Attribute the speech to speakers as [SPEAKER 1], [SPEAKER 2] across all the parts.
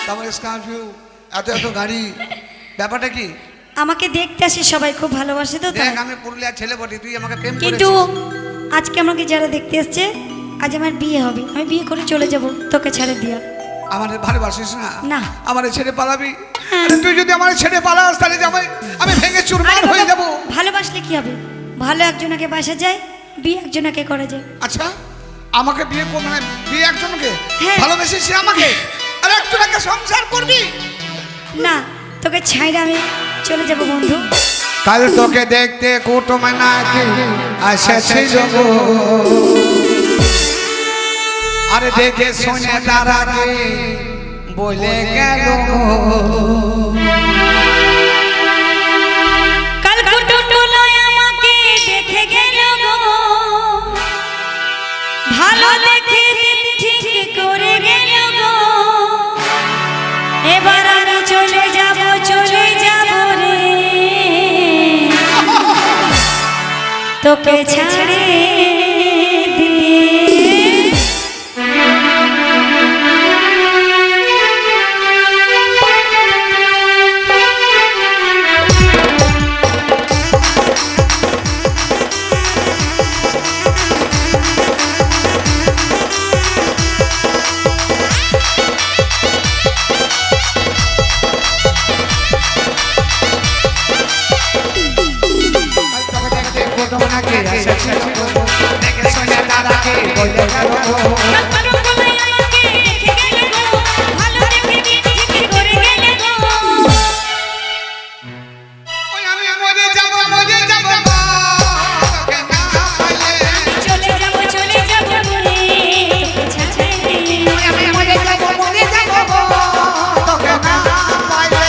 [SPEAKER 1] তারপর স্করপিও, এত এত গাড়ি, ব্যাপারটা কি?
[SPEAKER 2] আমাকে দেখতে আসে সবাই, খুব ভালোবাসে তো তাই।
[SPEAKER 1] দেখ আমি পুরুলিয়ার ছেলে বটে, তুই আমাকে প্রেম
[SPEAKER 2] কিন্তু
[SPEAKER 1] করেছিস।
[SPEAKER 2] আজকে আমাকে যারা দেখতে এসছে, আজ আমার বিয়ে হবে, আমি বিয়ে করে চলে যাব তোকে ছেড়ে দিয়া।
[SPEAKER 1] আমাদের ভালোবাসিস না?
[SPEAKER 2] না।
[SPEAKER 1] আমারে ছেড়ে পালাবি?
[SPEAKER 2] হ্যাঁ।
[SPEAKER 1] আরে তুই যদি আমার ছেড়ে পালাস তাহলে আমি ভেঙে চুরমার
[SPEAKER 2] আরে
[SPEAKER 1] হয়ে
[SPEAKER 2] বাবা,
[SPEAKER 1] যাব।
[SPEAKER 2] ভালোবাসলে কি হবে? ভালো একজনকে বাসা যায়, বিয়ে একজনকে করা যায়।
[SPEAKER 1] আচ্ছা আমাকে বিয়ে মানে বিয়ে একজনকে
[SPEAKER 2] হ্যাঁ।
[SPEAKER 1] ভালোবেসেছিস আমাকে, আর একজনকে সংসার করবি?
[SPEAKER 2] না, তোকে ছাইড়ে আমি চলে যাব বন্ধু।
[SPEAKER 1] কাল তোকে দেখতে কুটুম নাকি এসেছিল গো, আরে দেখে শুনে তারাকে বলে গেল গো।
[SPEAKER 2] কাল কুটুমগুলোই আমাকে দেখে গেল গো, ভালো দেখে দিন ঠিক করে গেল গো। এবার আমি চলে যাব রে, তোকে ছাড়ে দিয়ে।
[SPEAKER 1] দেখে শুনে তারাকে বলে গেল গো। ওই আমি মরে যাব গো, তোকে না পাইলে।
[SPEAKER 2] চলে যাব
[SPEAKER 1] ওই আমি মরে যাব গো, তোকে না পাইলে।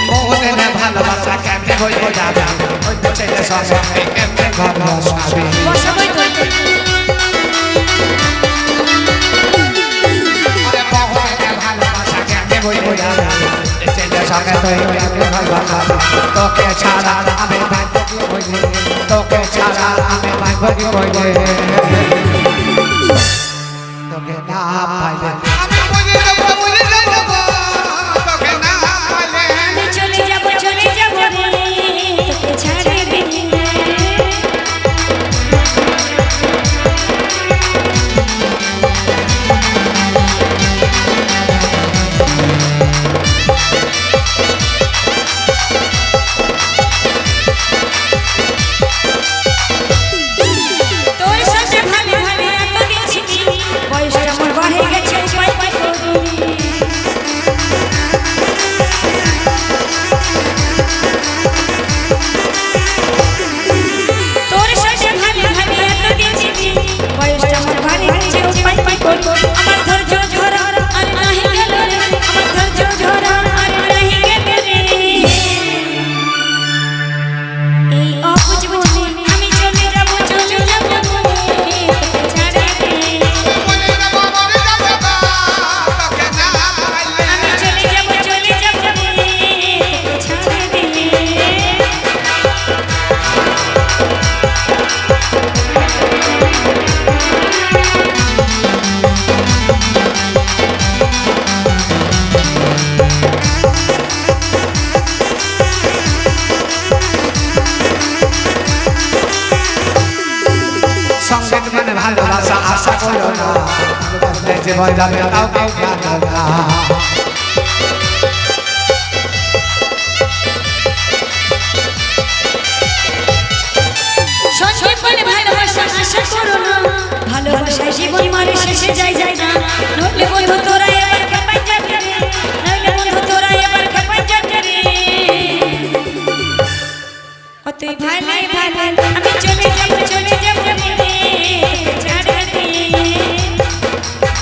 [SPEAKER 1] মোহনের ভালোবাসা কেমনে হইব যাবে, ওই তো ছেলে সঙ্গে কেমনে ঘর বসাবে। আরে মোহনের ভালোবাসা কেমনে হইব যাবে, ওই ছেলে সঙ্গে তুই কেমনে ঘর বসাবে। তোকে ছাড়া আমি ভাগ্য কি হইবে, তোকে ছাড়া আমি ভাগ্য কি হইবে। তোকে না পাইলে আমি মরে যাব গো, তোকে না পাইলে।
[SPEAKER 2] চলে যাব রে, তোকে ছাড়ে দিয়ে। তোর সাথে ভালো ভালো এত দিয়েছি, বয়সটা আমার বাড়ে গেছে, উপায় কি করবি? তোর সাথে ভালো ভালো এত দিয়েছি, বয়সটা আমার বাড়ে গেছে, উপায় কি করবি? আমার ধৈর্য ধরা আর নাহি গেল রে, আমার ধৈর্য ধরা আর নাহি গেল রে। এই অবুঝ বুঝি আমি চলে যাব রে, তোকে ছাড়ে দিয়ে।
[SPEAKER 1] মরে যাব গো, তোকে না পাইলে।
[SPEAKER 2] আমি চলে যাব রে, তোকে ছাড়ে দিয়ে।
[SPEAKER 1] সঙ্গীত মানে ভালোবাসা, আশা করো না ভালোবাসলে যে ভয় যাবে তাও কেউ জানে না।
[SPEAKER 2] সঙ্গীত মানে ভালোবাসা, আশা করো না, ভালোবাসায় জীবন মারে শেষে যায় না। নইলে বন্ধু তোরা এবার খেপাই যাবি রে, নইলে বন্ধু তোরা এবার খেপাই যাবি রে। ও তুই ভালো, আমি চলে যাব রে, ছাড়ে দিয়ে।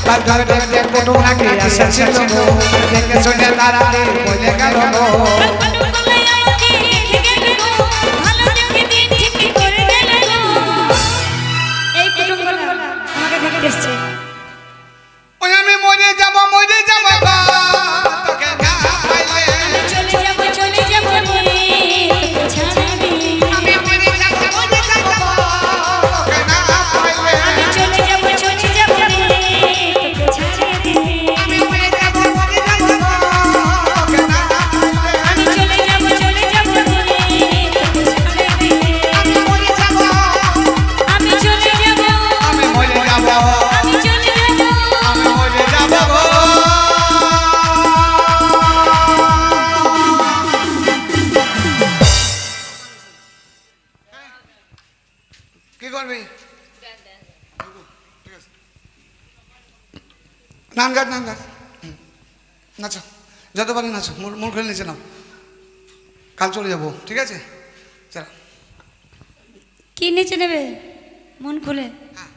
[SPEAKER 1] তার ঘরে দেখতে কুটুম নাকি এসেছিল গো দেখে শুনে তাড়াতাড়ি বলে গেল গো ওই আমি মরে যাব গো তোকে না পাইলে আমি মরে যাব গো তোকে না পাইলে আমি মরে যাব গো তোকে না পাইলে আমি মরে যাব আমি মরে যাব গো কি করবি নান গাছ নাচো যত পারি নাচো মন খুলে নিচে নাও কাল চলে যাবো ঠিক আছে চলো
[SPEAKER 2] কি নিচে নেবে মন খুলে
[SPEAKER 1] হ্যাঁ